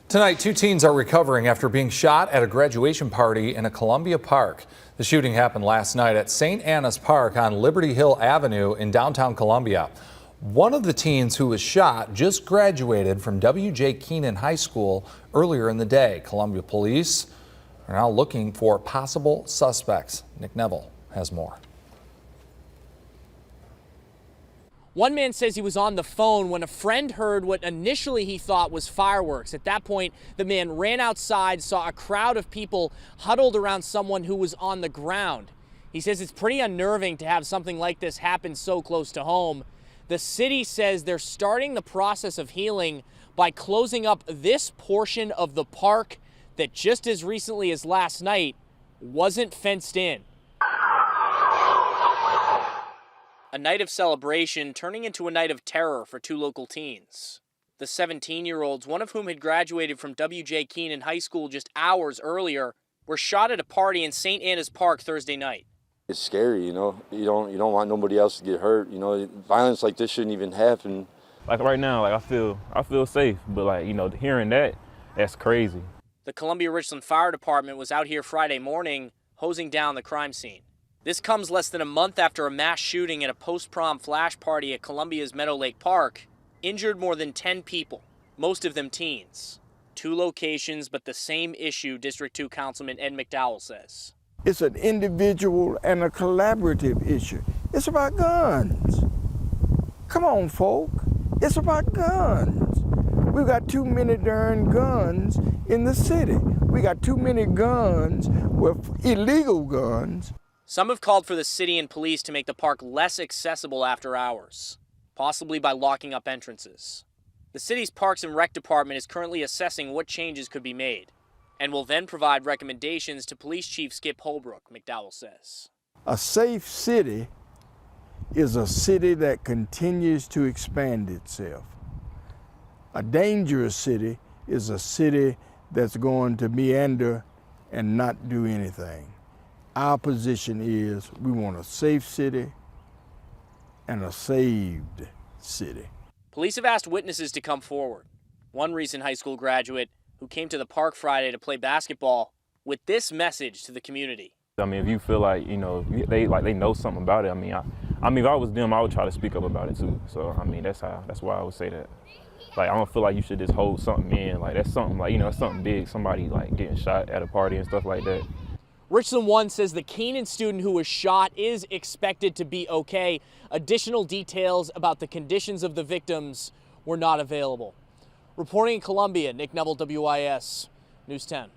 Tonight, two teens are recovering after being shot at a graduation party in a Columbia park. The shooting happened last night at St. Anna's Park on Liberty Hill Avenue in downtown Columbia. One of the teens who was shot just graduated from W.J. Keenan High School earlier in the day. Columbia police are now looking for possible suspects. Nick Neville has more. One man says he was on the phone when a friend heard what initially he thought was fireworks. At that point, the man ran outside, saw a crowd of people huddled around someone who was on the ground. He says it's pretty unnerving to have something like this happen so close to home. The city says they're starting the process of healing by closing up this portion of the park that just as recently as last night wasn't fenced in. A night of celebration turning into a night of terror for two local teens. The 17-year-olds, one of whom had graduated from W.J. Keenan High School just hours earlier, were shot at a party in St. Anna's Park Thursday night. It's scary, you know. You don't want nobody else to get hurt. You know, violence like this shouldn't even happen. Like right now, I feel safe, but hearing that's crazy. The Columbia-Richland Fire Department was out here Friday morning hosing down the crime scene. This comes less than a month after a mass shooting at a post-prom flash party at Columbia's Meadow Lake Park injured more than 10 people, most of them teens. Two locations, but the same issue, District 2 Councilman Ed McDowell says. It's an individual and a collaborative issue. It's about guns. Come on, folk. It's about guns. We've got too many darn guns in the city. We got too many guns with illegal guns. Some have called for the city and police to make the park less accessible after hours, possibly by locking up entrances. The city's Parks and Rec department is currently assessing what changes could be made and will then provide recommendations to Police Chief Skip Holbrook, McDowell says. A safe city is a city that continues to expand itself. A dangerous city is a city that's going to meander and not do anything. Our position is we want a safe city and a saved city. Police have asked witnesses to come forward. One recent high school graduate who came to the park Friday to play basketball with this message to the community. If you feel they know something about it, if I was them, I would try to speak up about it too. So that's why I would say that. I don't feel like you should just hold something in. That's something something big, somebody getting shot at a party and stuff like that. Richland One says the Keenan student who was shot is expected to be okay. Additional details about the conditions of the victims were not available. Reporting in Columbia, Nick Neville, WIS News 10.